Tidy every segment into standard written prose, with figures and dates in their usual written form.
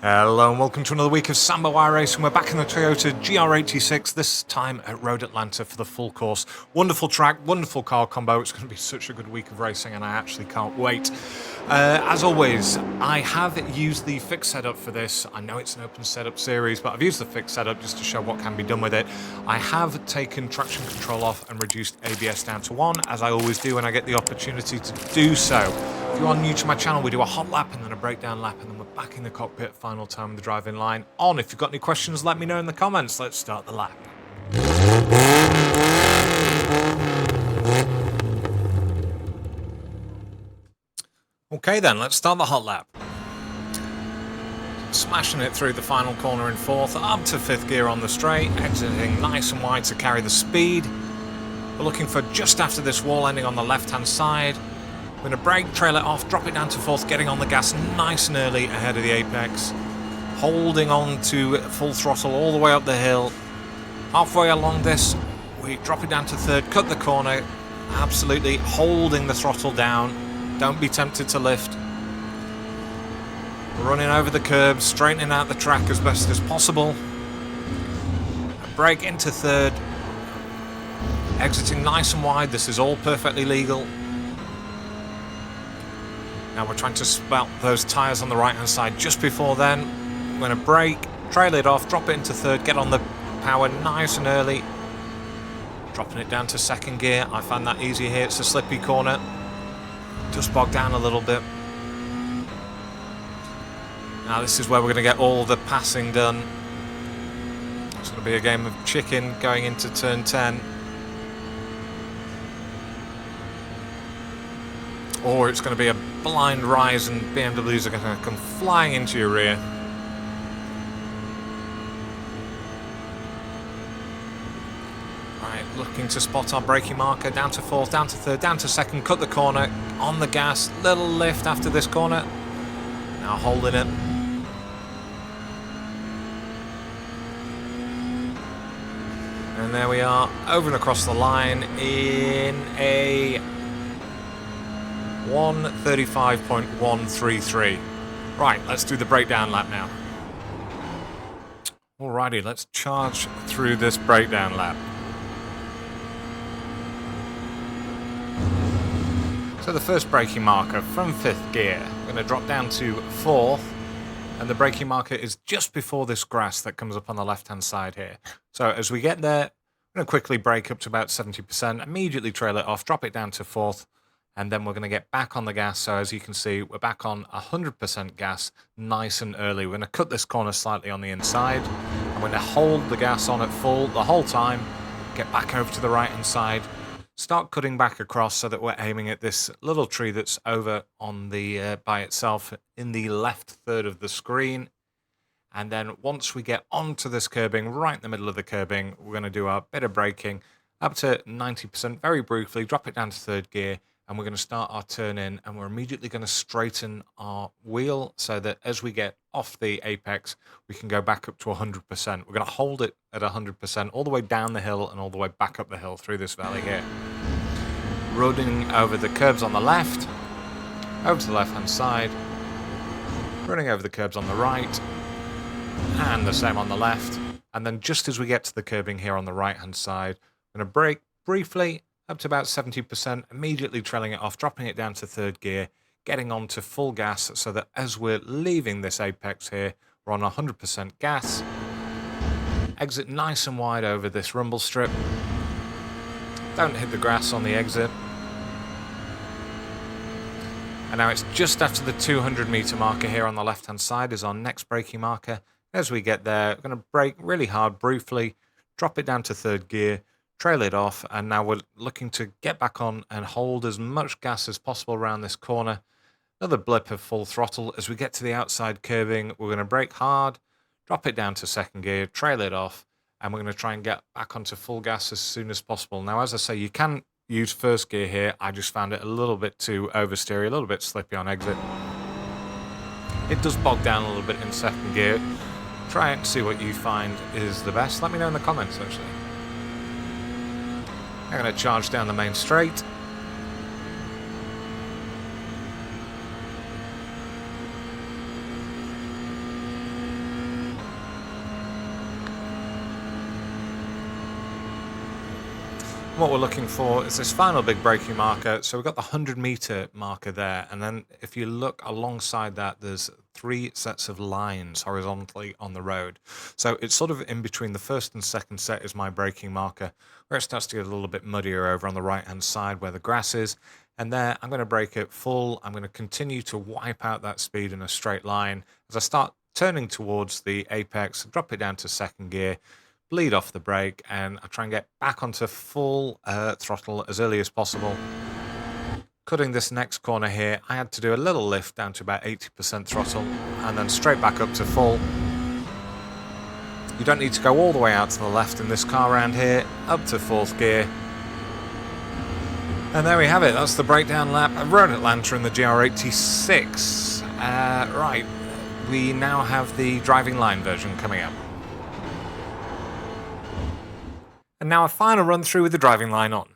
Hello and welcome to another week of Sambo iRacing. We're back in the Toyota GR86, this time at Road Atlanta for the full course. Wonderful track, wonderful car combo. It's going to be such a good week of racing and I actually can't wait. As always, I have used the fixed setup for this. I know it's an open setup series, but I've used the fixed setup just to show what can be done with it. I have taken traction control off and reduced ABS down to 1, as I always do when I get the opportunity to do so. If you are new to my channel, we do a hot lap and then a breakdown lap, and then we're back in the cockpit, final time of the driving line on. If you've got any questions, let me know in the comments. Let's start the lap. Okay then, let's start the hot lap. Smashing it through the final corner in 4th, up to 5th gear on the straight, exiting nice and wide to carry the speed. We're looking for just after this wall ending on the left-hand side. We're going to brake, trail it off, drop it down to 4th, getting on the gas nice and early ahead of the apex. Holding on to full throttle all the way up the hill. Halfway along this, we drop it down to 3rd, cut the corner, absolutely holding the throttle down. Don't be tempted to lift. Running over the curbs, straightening out the track as best as possible. Brake into 3rd. Exiting nice and wide, this is all perfectly legal. Now we're trying to spot those tyres on the right hand side just before then. We're going to brake, trail it off, drop it into 3rd, get on the power nice and early. Dropping it down to 2nd gear. I found that easy here, it's a slippy corner. Just bogged down a little bit. Now this is where we're going to get all the passing done. It's going to be a game of chicken going into turn 10. Or it's going to be a blind rise and BMWs are going to come flying into your rear. Right, looking to spot our braking marker, down to 4th, down to 3rd, down to 2nd, cut the corner, on the gas, little lift after this corner. Now holding it. And there we are, over and across the line in a 1:35.133. Right, let's do the breakdown lap now. Alrighty, let's charge through this breakdown lap. So the first braking marker from 5th gear, we're going to drop down to 4th, and the braking marker is just before this grass that comes up on the left-hand side here. So as we get there, I'm going to quickly brake up to about 70%, immediately trail it off, drop it down to 4th, and then we're going to get back on the gas. So as you can see, we're back on 100% gas, nice and early. We're going to cut this corner slightly on the inside. I'm going to hold the gas on at full the whole time, get back over to the right-hand side, start cutting back across so that we're aiming at this little tree that's over on the by itself in the left third of the screen. And then once we get onto this curbing, right in the middle of the curbing, we're going to do our bit of braking up to 90% very briefly, drop it down to 3rd gear, and we're going to start our turn in, and we're immediately going to straighten our wheel so that as we get off the apex, we can go back up to 100%. We're going to hold it at 100% all the way down the hill and all the way back up the hill through this valley here. Running over the curbs on the left, over to the left-hand side, running over the curbs on the right, and the same on the left. And then just as we get to the curbing here on the right-hand side, I'm going to brake briefly up to about 70%, immediately trailing it off, dropping it down to 3rd gear, getting on to full gas so that as we're leaving this apex here, we're on 100% gas. Exit nice and wide over this rumble strip. Don't hit the grass on the exit. And now it's just after the 200 meter marker here on the left-hand side is our next braking marker. As we get there, we're going to brake really hard, briefly, drop it down to 3rd gear, trail it off, and now we're looking to get back on and hold as much gas as possible around this corner. Another blip of full throttle. As we get to the outside curbing, we're going to brake hard, drop it down to 2nd gear, trail it off, and we're going to try and get back onto full gas as soon as possible. Now, as I say, you can use 1st gear here. I just found it a little bit too oversteery, a little bit slippy on exit. It does bog down a little bit in 2nd gear. Try it and see what you find is the best. Let me know in the comments, actually. I'm going to charge down the main straight. what we're looking for is this final big braking marker. So we've got the 100-meter marker there, and then if you look alongside that, there's 3 sets of lines horizontally on the road. So it's sort of in between the first and second set is my braking marker, where it starts to get a little bit muddier over on the right-hand side where the grass is. And there, I'm going to brake it full. I'm going to continue to wipe out that speed in a straight line. As I start turning towards the apex, drop it down to second gear, bleed off the brake, and I try and get back onto full throttle as early as possible. Cutting this next corner here, I had to do a little lift down to about 80% throttle, and then straight back up to full. You don't need to go all the way out to the left in this car around here, up to 4th gear. And there we have it, that's the breakdown lap of Road Atlanta in the GR86. Right, we now have the driving line version coming up. And now a final run through with the driving line on.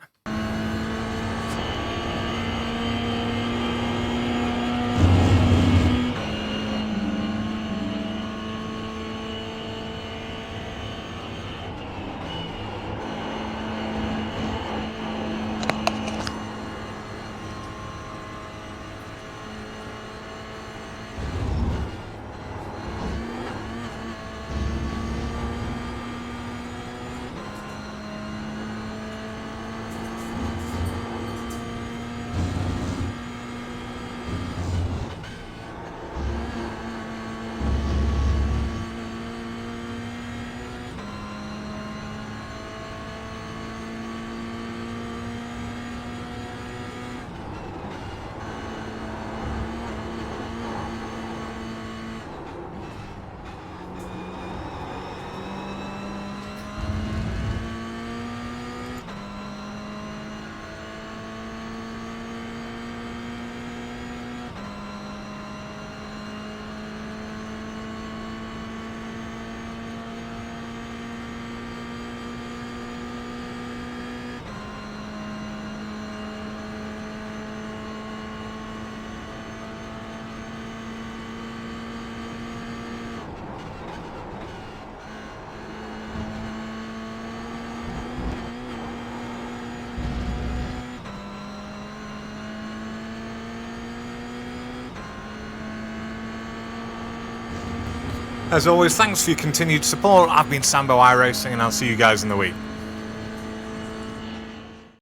As always, thanks for your continued support. I've been Sambo iRacing, and I'll see you guys in the week.